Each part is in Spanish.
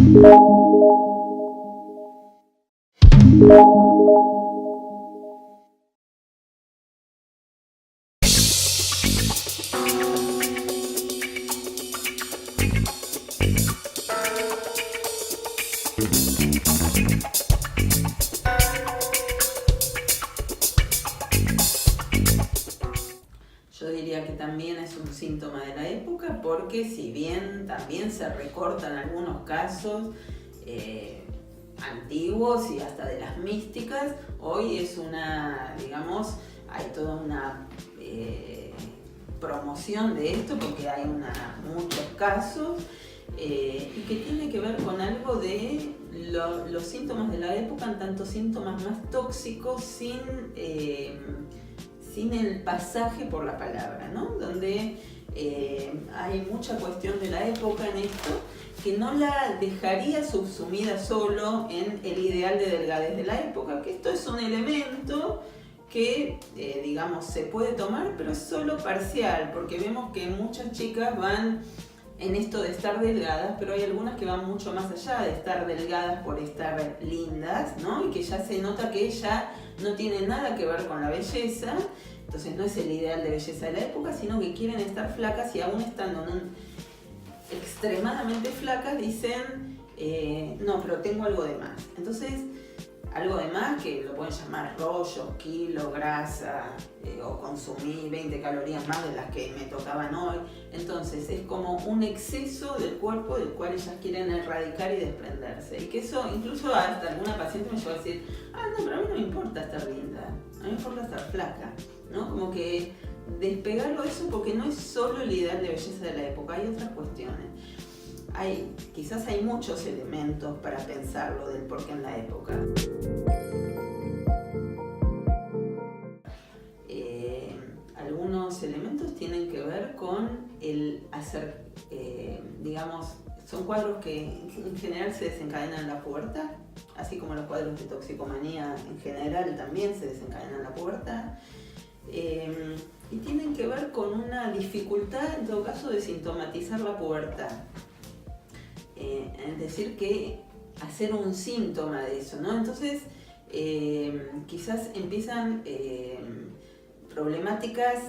Yo diría que también es un síntoma de la época, porque si bien también se recortan algunos casos antiguos y hasta de las místicas, hoy es digamos, hay toda una promoción de esto, porque hay muchos casos y que tiene que ver con algo de los síntomas de la época, en tanto síntomas más tóxicos, sin el pasaje por la palabra, ¿no? Donde hay mucha cuestión de la época en esto, que no la dejaría subsumida solo en el ideal de delgadez de la época, que esto es un elemento que, digamos, se puede tomar, pero es solo parcial, porque vemos que muchas chicas van en esto de estar delgadas, pero hay algunas que van mucho más allá de estar delgadas por estar lindas, ¿no? Y que ya se nota que ya no tiene nada que ver con la belleza, entonces no es el ideal de belleza de la época, sino que quieren estar flacas, y aún estando extremadamente flacas dicen, no, pero tengo algo de más. Entonces, algo de más que lo pueden llamar rollo, kilo, grasa, o consumí 20 calorías más de las que me tocaban hoy. Entonces es como un exceso del cuerpo del cual ellas quieren erradicar y desprenderse. Y que eso, incluso hasta alguna paciente me llegó a decir, no, pero a mí no me importa estar linda, a mí me importa estar flaca, ¿no? Como que despegarlo de eso, porque no es solo el ideal de belleza de la época, hay otras cuestiones. Quizás hay muchos elementos para pensarlo del por qué en la época. Algunos elementos tienen que ver con el hacer, digamos, son cuadros que en general se desencadenan en la pubertad, así como los cuadros de toxicomanía en general también se desencadenan en la pubertad. Y tienen que ver con una dificultad, en todo caso, de sintomatizar la pubertad. Es decir, que hacer un síntoma de eso, ¿no? Entonces, quizás empiezan problemáticas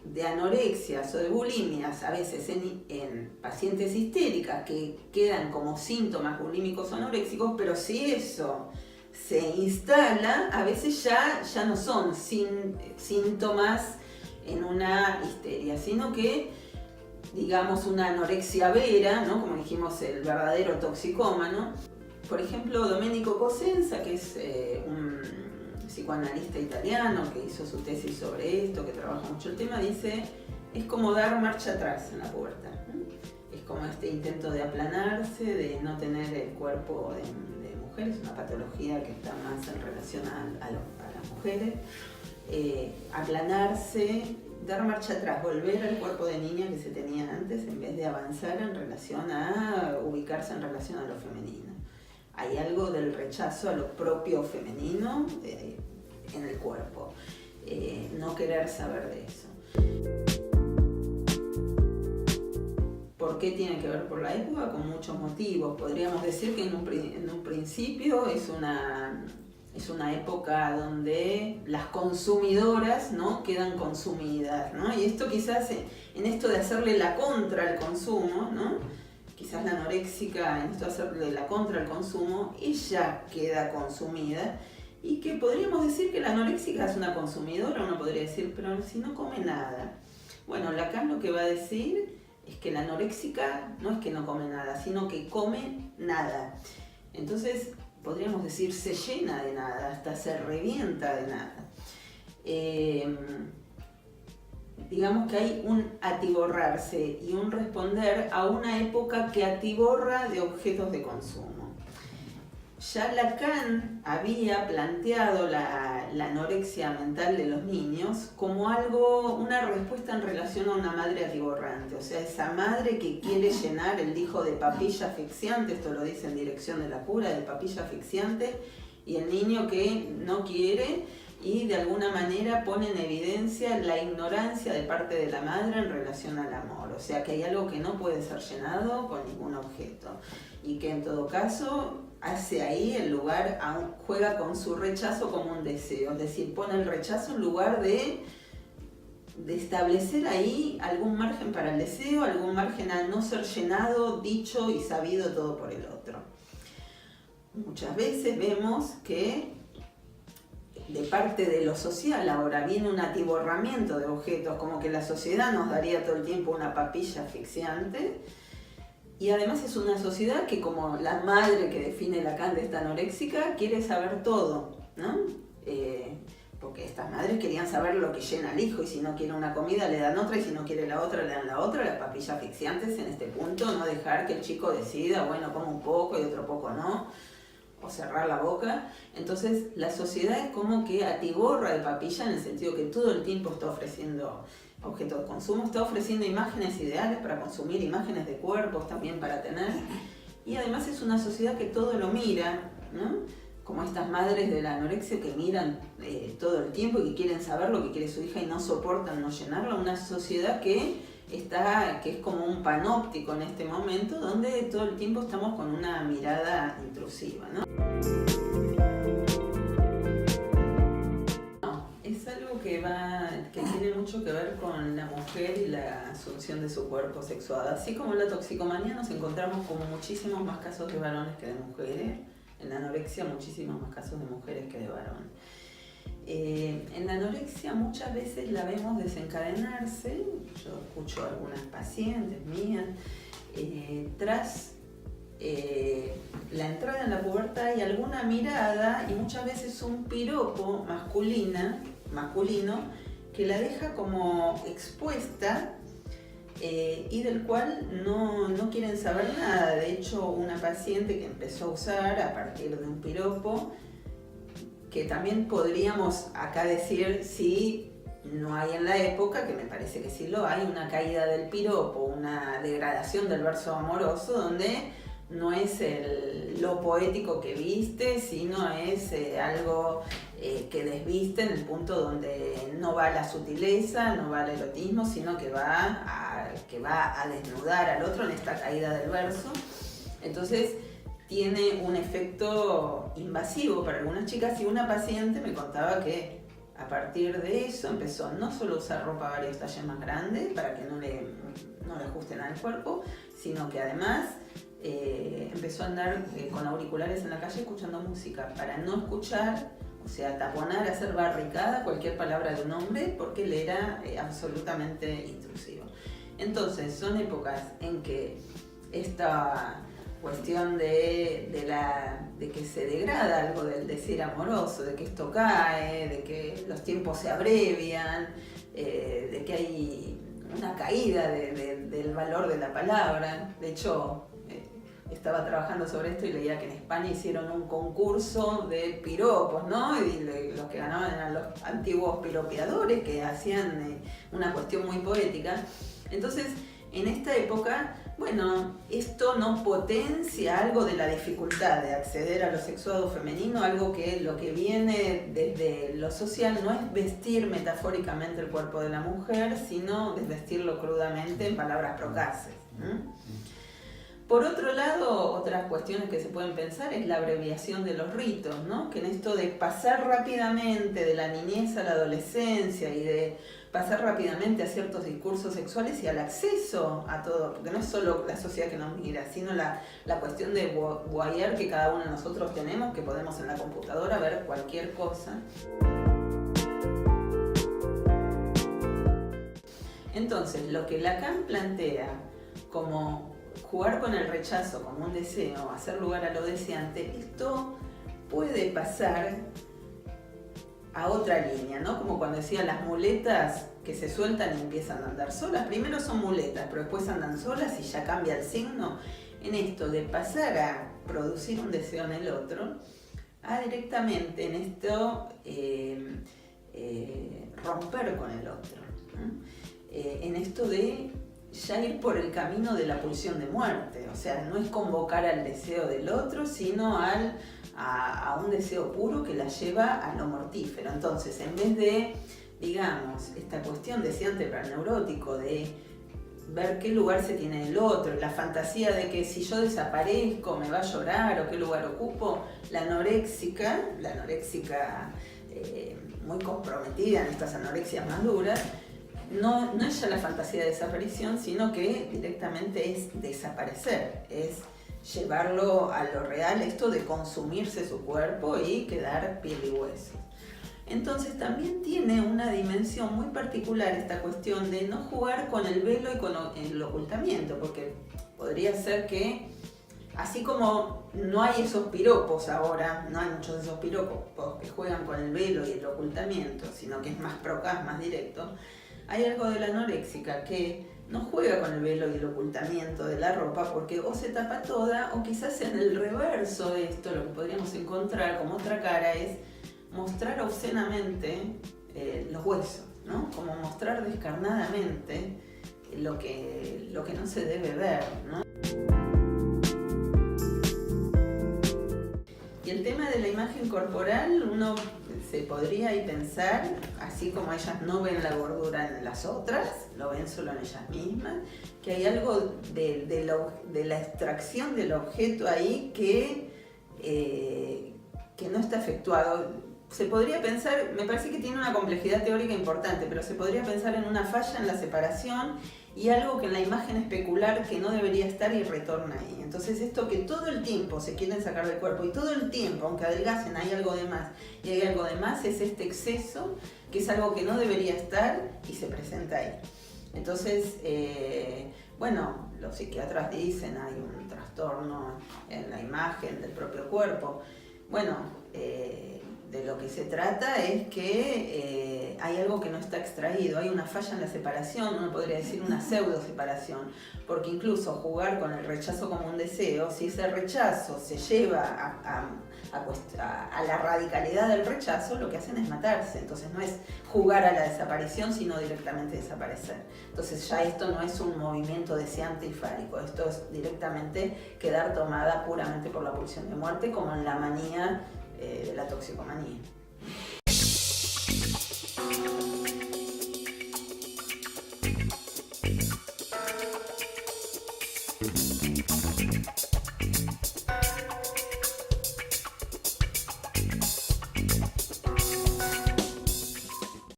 de anorexias o de bulimias, a veces en pacientes histéricas, que quedan como síntomas bulímicos o anoréxicos, pero si eso se instala, a veces ya no son síntomas en una histeria, sino que, digamos, una anorexia vera, ¿no? Como dijimos, el verdadero toxicómano. Por ejemplo, Domenico Cosenza, que es un psicoanalista italiano que hizo su tesis sobre esto, que trabaja mucho el tema, dice, es como dar marcha atrás en la pubertad, ¿no? Es como este intento de aplanarse, de no tener el cuerpo de mujer, es una patología que está más en relación a las mujeres. Aplanarse, dar marcha atrás, volver al cuerpo de niña que se tenía antes, en vez de avanzar en relación a ubicarse en relación a lo femenino. Hay algo del rechazo a lo propio femenino en el cuerpo, no querer saber de eso. ¿Por qué tiene que ver por la época? Con muchos motivos. Podríamos decir que en un principio es una época donde las consumidoras, ¿no?, quedan consumidas, ¿no? Y esto quizás en esto de hacerle la contra al consumo, ¿no? Quizás la anoréxica, en esto de hacerle la contra al consumo, ella queda consumida, y que podríamos decir que la anoréxica es una consumidora, uno podría decir, pero si no come nada. Bueno, Lacan lo que va a decir es que la anoréxica no es que no come nada, sino que come nada. Entonces, podríamos decir, se llena de nada, hasta se revienta de nada. Digamos que hay un atiborrarse y un responder a una época que atiborra de objetos de consumo. Ya Lacan había planteado la anorexia mental de los niños como una respuesta en relación a una madre atiborrante, o sea, esa madre que quiere llenar el hijo de papilla asfixiante, esto lo dice en Dirección de la Cura, de papilla asfixiante, y el niño que no quiere y de alguna manera pone en evidencia la ignorancia de parte de la madre en relación al amor. O sea que hay algo que no puede ser llenado con ningún objeto y que en todo caso hace ahí el lugar, juega con su rechazo como un deseo, es decir, pone el rechazo en lugar de establecer ahí algún margen para el deseo, algún margen al no ser llenado, dicho y sabido todo por el otro. Muchas veces vemos que de parte de lo social ahora viene un atiborramiento de objetos, como que la sociedad nos daría todo el tiempo una papilla asfixiante, y además es una sociedad que, como la madre que define Lacan de esta anoréxica, quiere saber todo, ¿no? Porque estas madres querían saber lo que llena al hijo, y si no quiere una comida le dan otra, y si no quiere la otra le dan la otra. La papilla asfixiante es en este punto no dejar que el chico decida, bueno, como un poco y otro poco no, o cerrar la boca. Entonces la sociedad es como que atiborra de papilla, en el sentido que todo el tiempo está ofreciendo objetos de consumo, está ofreciendo imágenes ideales para consumir, imágenes de cuerpos también para tener, y además es una sociedad que todo lo mira, ¿no? Como estas madres de la anorexia que miran todo el tiempo y que quieren saber lo que quiere su hija y no soportan no llenarla. Una sociedad que es como un panóptico en este momento, donde todo el tiempo estamos con una mirada intrusiva, ¿no? Es algo que tiene mucho que ver con la mujer y la asunción de su cuerpo sexuado. Así como en la toxicomanía nos encontramos como muchísimos más casos de varones que de mujeres. En la anorexia muchísimos más casos de mujeres que de varones. En la anorexia muchas veces la vemos desencadenarse, yo escucho a algunas pacientes mías, tras la entrada en la pubertad y alguna mirada y muchas veces un piropo masculino que la deja como expuesta y del cual no quieren saber nada. De hecho, una paciente que empezó a usar a partir de un piropo, que también podríamos acá decir si no hay en la época, que me parece que sí lo hay, una caída del piropo, una degradación del verso amoroso, donde no es lo poético que viste, sino es algo que desviste, en el punto donde no va la sutileza, no va el erotismo, sino que va a desnudar al otro en esta caída del verso. Entonces tiene un efecto invasivo para algunas chicas, y una paciente me contaba que a partir de eso empezó no solo a usar ropa varios talles más grandes para que no le ajusten al cuerpo, sino que además empezó a andar con auriculares en la calle escuchando música para no escuchar, o sea, taponar, hacer barricada cualquier palabra de un hombre, porque le era absolutamente intrusivo. Entonces son épocas en que esta cuestión de que se degrada algo del deseo amoroso, de que esto cae, de que los tiempos se abrevian, de que hay una caída del valor de la palabra. De hecho, estaba trabajando sobre esto y leía que en España hicieron un concurso de piropos, ¿no? Y los que ganaban eran los antiguos piropeadores, que hacían una cuestión muy poética. Entonces, en esta época, bueno, esto no potencia algo de la dificultad de acceder a lo sexuado femenino, algo que lo que viene desde lo social no es vestir metafóricamente el cuerpo de la mujer, sino desvestirlo crudamente en palabras procaces. Por otro lado, otras cuestiones que se pueden pensar es la abreviación de los ritos, ¿no? Que en esto de pasar rápidamente de la niñez a la adolescencia y de pasar rápidamente a ciertos discursos sexuales y al acceso a todo, porque no es solo la sociedad que nos mira, sino la cuestión de voyeur que cada uno de nosotros tenemos, que podemos en la computadora ver cualquier cosa. Entonces, lo que Lacan plantea como jugar con el rechazo como un deseo, hacer lugar a lo deseante, esto puede pasar a otra línea, ¿no? Como cuando decía las muletas que se sueltan y empiezan a andar solas. Primero son muletas, pero después andan solas y ya cambia el signo. En esto de pasar a producir un deseo en el otro, a directamente en esto romper con el otro, ¿no? En esto de ya ir por el camino de la pulsión de muerte. O sea, no es convocar al deseo del otro, sino a un deseo puro que la lleva a lo mortífero. Entonces, en vez de, digamos, esta cuestión deseante para el neurótico de ver qué lugar se tiene el otro, la fantasía de que si yo desaparezco me va a llorar o qué lugar ocupo, la anoréxica muy comprometida en estas anorexias más duras, no es ya la fantasía de desaparición, sino que directamente es desaparecer, es llevarlo a lo real, esto de consumirse su cuerpo y quedar piel y hueso. Entonces también tiene una dimensión muy particular esta cuestión de no jugar con el velo y con el ocultamiento, porque podría ser que, así como no hay esos piropos ahora, no hay muchos de esos piropos que juegan con el velo y el ocultamiento, sino que es más procaz, más directo, hay algo de la anoréxica que no juega con el velo y el ocultamiento de la ropa porque o se tapa toda o quizás en el reverso de esto lo que podríamos encontrar como otra cara es mostrar obscenamente los huesos, ¿no? Como mostrar descarnadamente lo que no se debe ver, ¿no? Y el tema de la imagen corporal, uno se podría ahí pensar, así como ellas no ven la gordura en las otras, lo ven solo en ellas mismas, que hay algo de la extracción del objeto ahí que no está efectuado. Se podría pensar, me parece que tiene una complejidad teórica importante, pero se podría pensar en una falla en la separación y algo que en la imagen especular que no debería estar y retorna ahí. Entonces esto que todo el tiempo se quieren sacar del cuerpo y todo el tiempo, aunque adelgacen, hay algo de más y hay algo de más, es este exceso que es algo que no debería estar y se presenta ahí. Entonces, bueno, los psiquiatras dicen hay un trastorno en la imagen del propio cuerpo. Bueno, de lo que se trata es que hay algo que no está extraído, hay una falla en la separación, uno podría decir una pseudo separación, porque incluso jugar con el rechazo como un deseo, si ese rechazo se lleva a la radicalidad del rechazo, lo que hacen es matarse. Entonces no es jugar a la desaparición, sino directamente desaparecer. Entonces ya esto no es un movimiento deseante y fálico, esto es directamente quedar tomada puramente por la pulsión de muerte, como en la manía de la toxicomanía.